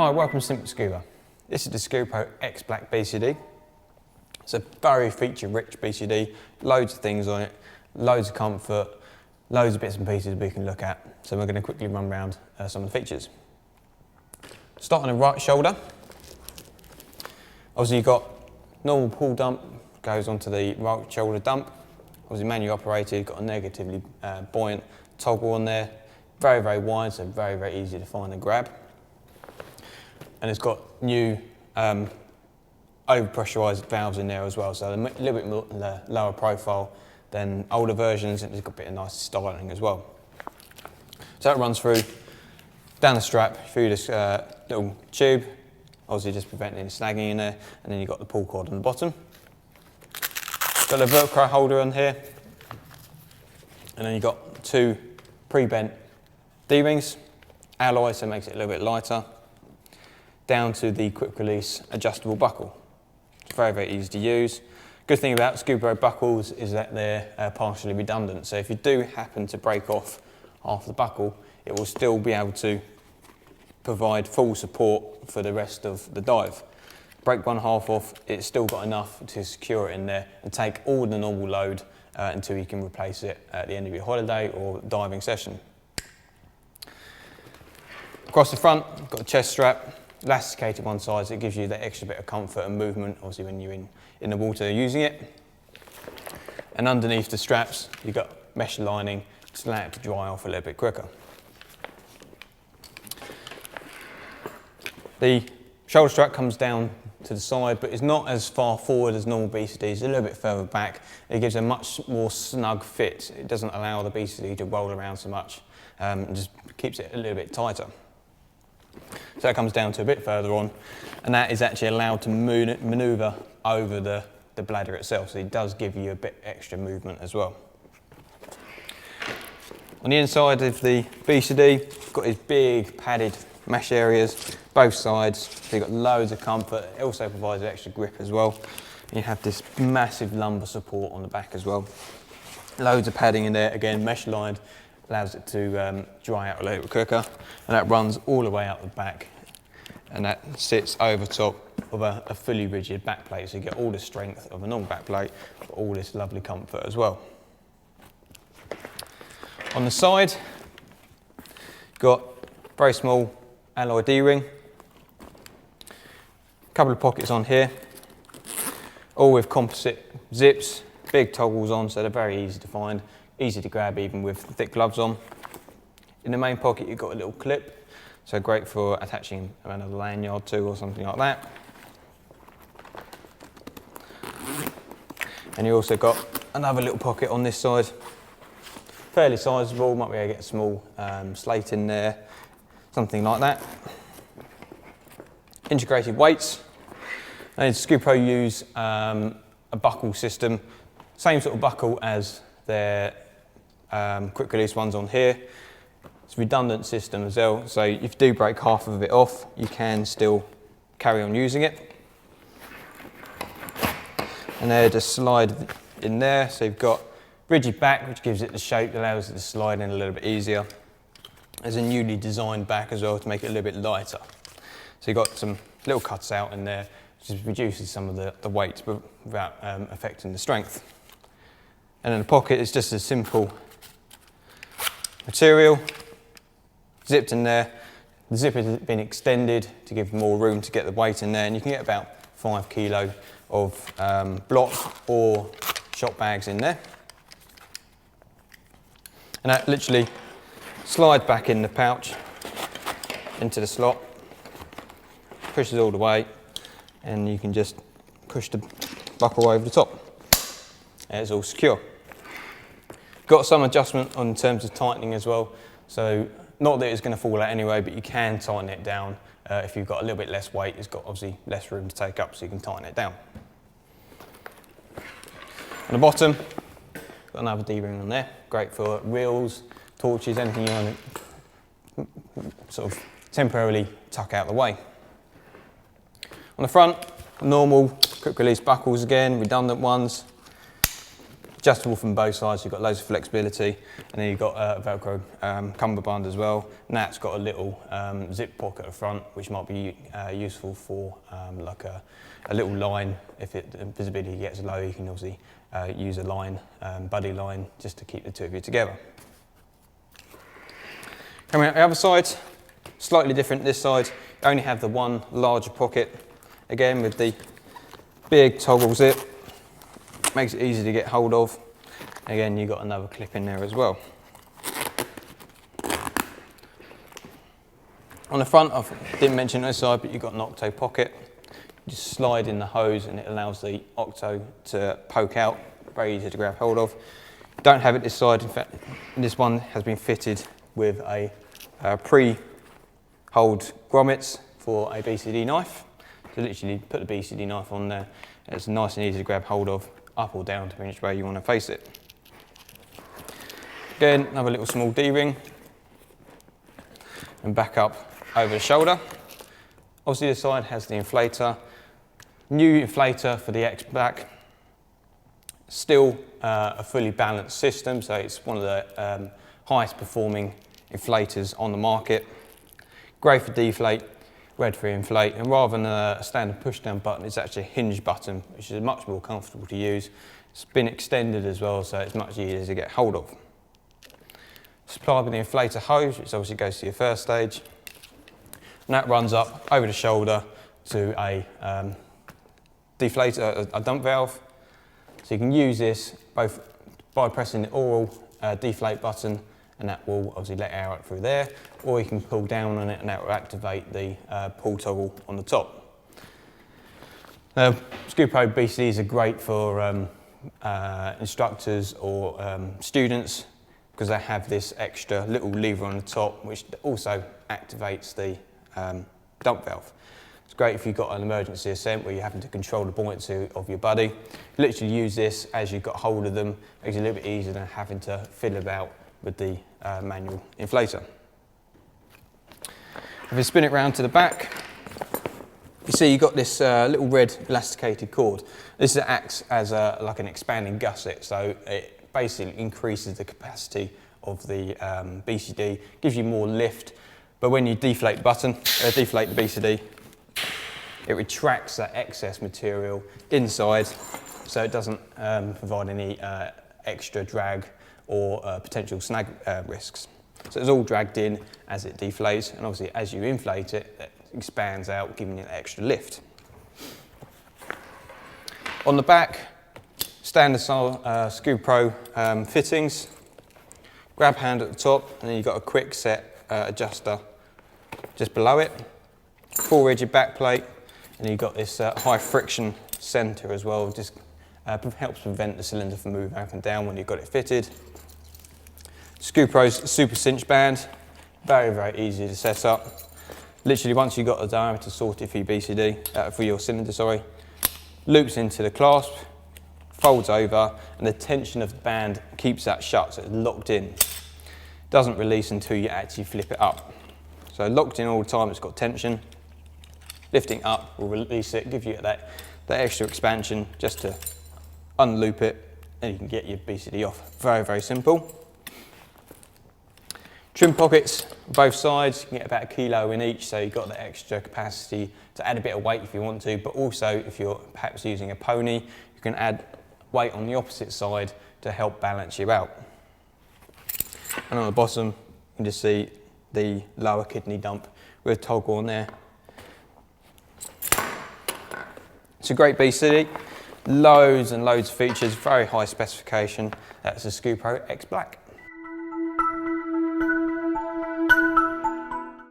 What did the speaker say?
Hi, welcome to Scuba. This is the Scubapro X Black BCD. It's a very feature-rich BCD, loads of things on it, loads of comfort, loads of bits and pieces we can look at. So we're going to quickly run around some of the features. Start on the right shoulder. Obviously you've got normal pull dump, goes onto the right shoulder dump. Obviously manually operated, got a negatively buoyant toggle on there. Very, very wide, so very, very easy to find and grab. And it's got new overpressurized valves in there as well, so a little bit more lower profile than older versions, and it's got a bit of nice styling as well. So it runs through, down the strap, through this little tube, obviously just preventing any snagging in there, and then you've got the pull cord on the bottom. Got a Velcro holder on here, and then you've got two pre-bent D-rings, alloy, so it makes it a little bit lighter, down to the quick release adjustable buckle. It's very, very easy to use. Good thing about Scubapro buckles is that they're partially redundant, so if you do happen to break off half the buckle, it will still be able to provide full support for the rest of the dive. Break one half off, it's still got enough to secure it in there and take all the normal load until you can replace it at the end of your holiday or diving session. Across the front, got a chest strap, elasticated one side, so it gives you that extra bit of comfort and movement, obviously when you're in the water using it. And underneath the straps, you've got mesh lining to allow it to dry off a little bit quicker. The shoulder strap comes down to the side, but it's not as far forward as normal BCDs, it's a little bit further back. It gives a much more snug fit. It doesn't allow the BCD to roll around so much, and just keeps it a little bit tighter. So that comes down to a bit further on, and that is actually allowed to manoeuvre over the bladder itself, so it does give you a bit extra movement as well. On the inside of the BCD, you've got these big padded mesh areas, both sides, so you've got loads of comfort. It also provides an extra grip as well. And you have this massive lumbar support on the back as well. Loads of padding in there, again mesh lined, allows it to dry out a little bit quicker, and that runs all the way out the back, and that sits over top of a fully rigid back plate, so you get all the strength of a normal back plate, but all this lovely comfort as well. On the side, got very small alloy D-ring, a couple of pockets on here, all with composite zips, big toggles on, so they're very easy to find, easy to grab even with thick gloves on. In the main pocket you've got a little clip, so great for attaching another lanyard to or something like that. And you also got another little pocket on this side, fairly sizable, might be able to get a small slate in there, something like that. Integrated weights, and Scubapro use a buckle system, same sort of buckle as their quick release ones on here. It's a redundant system as well, so if you do break half of it off, you can still carry on using it. And they just slide in there, so you've got rigid back, which gives it the shape, allows it to slide in a little bit easier. There's a newly designed back as well to make it a little bit lighter. So you've got some little cuts out in there, which just reduces some of the weight but without affecting the strength. And then the pocket is just a simple material, zipped in there. The zipper has been extended to give more room to get the weight in there, and you can get about 5 kilo of block or shot bags in there. And that literally slides back in the pouch into the slot, pushes all the way, and you can just push the buckle over the top. And it's all secure. Got some adjustment in terms of tightening as well, so not that it's going to fall out anyway, but you can tighten it down if you've got a little bit less weight. It's got obviously less room to take up, so you can tighten it down. On the bottom, got another D-ring on there, great for reels, torches, anything you want to sort of temporarily tuck out the way. On the front, normal quick release buckles again, redundant ones. Adjustable from both sides, you've got loads of flexibility, and then you've got a Velcro cummerbund as well. And that's got a little zip pocket at the front, which might be useful for like a little line. If visibility gets low, you can obviously use a line, buddy line, just to keep the two of you together. Coming out the other side, slightly different this side. You only have the one larger pocket, again with the big toggle zip. Makes it easy to get hold of. Again, you've got another clip in there as well. On the front, I didn't mention this side, but you've got an octo pocket. You just slide in the hose and it allows the octo to poke out. Very easy to grab hold of. Don't have it this side. In fact, this one has been fitted with a pre-hold grommets for a BCD knife. So literally put the BCD knife on there. It's nice and easy to grab hold of, up or down, depending which way you want to face it. Again, another little small D-ring. And back up over the shoulder. Obviously this side has the inflator. New inflator for the X Black. Still a fully balanced system, so it's one of the highest performing inflators on the market. Great for deflate, red for inflate, and rather than a standard push down button, it's actually a hinge button, which is much more comfortable to use. It's been extended as well, so it's much easier to get hold of. Supplied with the inflator hose, which obviously goes to your first stage. And that runs up over the shoulder to a deflator, a dump valve. So you can use this both by pressing the oral deflate button, and that will obviously let air out through there, or you can pull down on it and that will activate the pull toggle on the top. Scubapro BCDs are great for instructors or students because they have this extra little lever on the top which also activates the dump valve. It's great if you've got an emergency ascent where you're having to control the buoyancy of your buddy. You literally use this as you've got hold of them. Makes it a little bit easier than having to fiddle about with the manual inflator. If you spin it round to the back, you see you've got this little red elasticated cord. This acts as like an expanding gusset, so it basically increases the capacity of the BCD, gives you more lift, but when you deflate the BCD, it retracts that excess material inside, so it doesn't provide any extra drag or potential snag risks. So it's all dragged in as it deflates, and obviously as you inflate it, it expands out, giving it extra lift. On the back, standard style Scubapro fittings, grab hand at the top, and then you've got a quick set adjuster just below it, full rigid back plate, and you've got this high friction centre as well, just helps prevent the cylinder from moving up and down when you've got it fitted. Scubapro's super cinch band, very, very easy to set up. Literally once you've got the diameter sorted for your BCD, for your cylinder, sorry, loops into the clasp, folds over, and the tension of the band keeps that shut, so it's locked in. Doesn't release until you actually flip it up. So locked in all the time, it's got tension. Lifting up will release it, give you that extra expansion just to unloop it, and you can get your BCD off. Very, very simple. Trim pockets both sides, you can get about 1 kilo in each, so you've got the extra capacity to add a bit of weight if you want to, but also if you're perhaps using a pony, you can add weight on the opposite side to help balance you out. And on the bottom, you can just see the lower kidney dump with a toggle on there. It's a great BCD, loads and loads of features, very high specification. That's a Scubapro X Black.